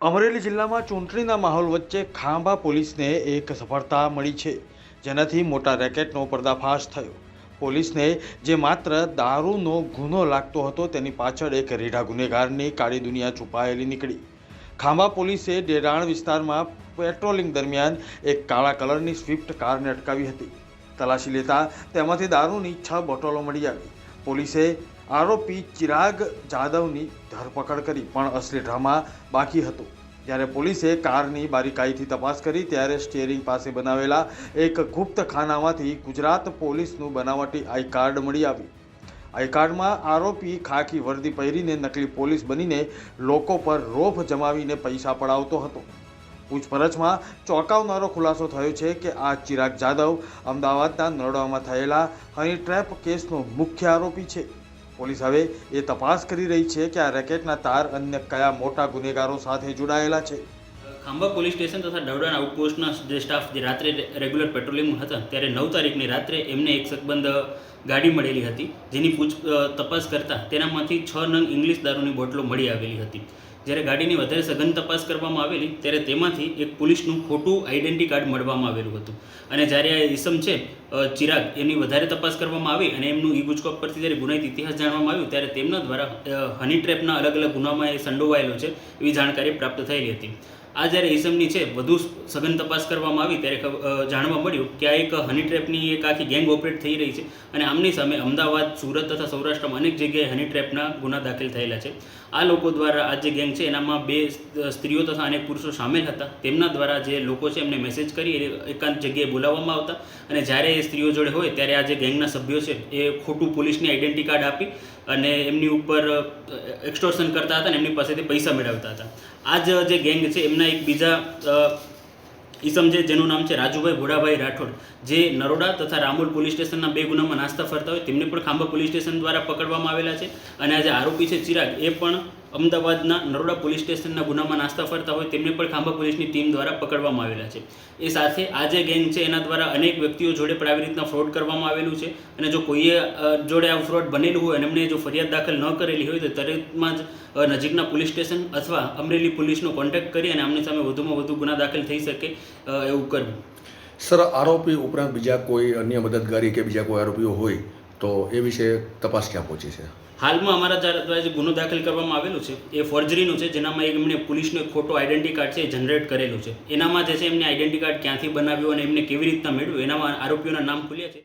અમરેલી જિલ્લામાં ચૂંટણીના માહોલ વચ્ચે ખાંભા પોલીસને એક સફળતા મળી છે, જેનાથી મોટા રેકેટનો પર્દાફાશ થયો. પોલીસને જે માત્ર દારૂનો ગુનો લાગતો હતો, તેની પાછળ એક રીઢા ગુનેગારની કાળી દુનિયા છુપાયેલી નીકળી. ખાંભા પોલીસે ડેડાણ વિસ્તારમાં પેટ્રોલિંગ દરમિયાન એક કાળા કલરની સ્વિફ્ટ કારને અટકાવી હતી. તલાશી લેતા તેમાંથી દારૂની 6 બોટલો મળી આવી. પોલીસે આરોપી ચિરાગ જાદવની ધરપકડ કરી, પણ અસલી ડ્રામા બાકી હતો. જ્યારે પોલીસે કારની બારીકાઈથી તપાસ કરી, ત્યારે સ્ટીયરિંગ પાસે બનાવેલા એક ગુપ્ત ખાનામાંથી ગુજરાત પોલીસનું બનાવટી આઈ કાર્ડ મળી આવ્યું. આઈ કાર્ડમાં આરોપી ખાકી વર્દી પહેરીને નકલી પોલીસ બનીને લોકો પર રોફ જમાવીને પૈસા પડાવતો હતો. પૂછપરછમાં ચોંકાવનારો ખુલાસો થયો છે કે આ ચિરાગ જાદવ અમદાવાદના નરોડામાં થયેલા હની ટ્રેપ કેસનો મુખ્ય આરોપી છે. પોલીસ હવે એ તપાસ કરી રહી છે કે આ રેકેટના તાર અન્ય કયા મોટા ગુનેગારો સાથે જોડાયેલા છે. ખાંભા પોલીસ સ્ટેશન તથા ડવડાણ આઉટપોસ્ટના જે સ્ટાફ જે રાત્રે રેગ્યુલર પેટ્રોલિંગમાં હતા, ત્યારે 9 તારીખની રાત્રે એમને એક શકબંધ ગાડી મળેલી હતી, જેની તપાસ કરતાં તેનામાંથી 6 નંગ ઇંગ્લિશ દારૂની બોટલો મળી આવેલી હતી. જ્યારે ગાડીની વધારે સઘન તપાસ કરવામાં આવેલી, ત્યારે તેમાંથી એક પોલીસનું ખોટું આઈડેન્ટિટી કાર્ડ મળવામાં આવેલું હતું. અને જ્યારે આ ઈસમ છે ચિરાગ, એની વધારે તપાસ કરવામાં આવી અને એમનું ઈ ગુજકોપ પરથી જ્યારે ગુનાહિત ઇતિહાસ જાણવામાં આવ્યું, ત્યારે તેમના દ્વારા હની ટ્રેપના અલગ અલગ ગુનામાં એ સંડોવાયેલો છે એવી જાણકારી પ્રાપ્ત થયેલી હતી. આ જ્યારે ઈસમની છે વધુ સઘન તપાસ કરવામાં આવી, ત્યારે જાણવા મળ્યું કે આ એક હની ટ્રેપની એક આખી ગેંગ ઓપરેટ થઈ રહી છે અને આમની સામે અમદાવાદ, સુરત તથા સૌરાષ્ટ્રમાં અનેક જગ્યાએ હની ટ્રેપના ગુના દાખલ થયેલા છે. આ લોકો દ્વારા આ જે ગેંગ છે એનામાં 2 સ્ત્રીઓ તથા અનેક પુરુષો સામેલ હતા. તેમના દ્વારા જે લોકો છે એમને મેસેજ કરી એકાંત જગ્યાએ બોલાવવામાં આવતા, અને જ્યારે એ સ્ત્રીઓ જોડે હોય ત્યારે આ જે ગેંગના સભ્યો છે એ ખોટું પોલીસની આઈડેન્ટિટી કાર્ડ આપી અને એમની ઉપર એક્સટોર્શન કરતા હતા અને એમની પાસેથી પૈસા મેળવતા હતા. આ જે ગેંગ છે એમના એક બીજા ઈસમ છે, જેનું નામ છે રાજુભાઈ ભોળાભાઈ રાઠોડ, જે નરોડા તથા રામોલ પોલીસ સ્ટેશનના 2 ગુનામાં નાસ્તા ફરતા હોય, તેમને પણ ખાંભા પોલીસ સ્ટેશન દ્વારા પકડવામાં આવેલા છે. અને આ જે આરોપી છે ચિરાગ, એ પણ અમદાવાદના નરોડા પોલીસ સ્ટેશનના ગુનામાં નાસ્તા ફરતા હોય, તેમને પણ ખાંભા પોલીસની ટીમ દ્વારા પકડવામાં આવેલા છે. એ સાથે આ જે ગેંગ છે એના દ્વારા અનેક વ્યક્તિઓ જોડે પણ આવી રીતના ફ્રોડ કરવામાં આવેલું છે. અને જો કોઈએ જોડે આ ફ્રોડ બનેલું હોય અને એમણે જો ફરિયાદ દાખલ ન કરેલી હોય, તો તરતમાં જ નજીકના પોલીસ સ્ટેશન અથવા અમરેલી પોલીસનો કોન્ટેક્ટ કરી અને આમની સામે વધુમાં વધુ ગુના દાખલ થઈ શકે એવું કરવું. સર, આરોપી ઉપરાંત બીજા કોઈ અન્ય મદદગારી કે બીજા કોઈ આરોપીઓ હોય તો એ વિશે તપાસ ક્યાં પહોંચી છે? હાલમાં અમારા દ્વારા જે ગુનો દાખલ કરવામાં આવેલું છે એ ફોર્જરીનું છે, જેનામાં એમને પોલીસનો એક ખોટો આઈડેન્ટિટી કાર્ડ છે એ જનરેટ કરેલું છે. એનામાં જે છે એમને આઈડેન્ટિટી કાર્ડ ક્યાંથી બનાવ્યું અને એમને કેવી રીતના મેળવ્યું, એનામાં આરોપીઓના નામ ખુલ્યા છે.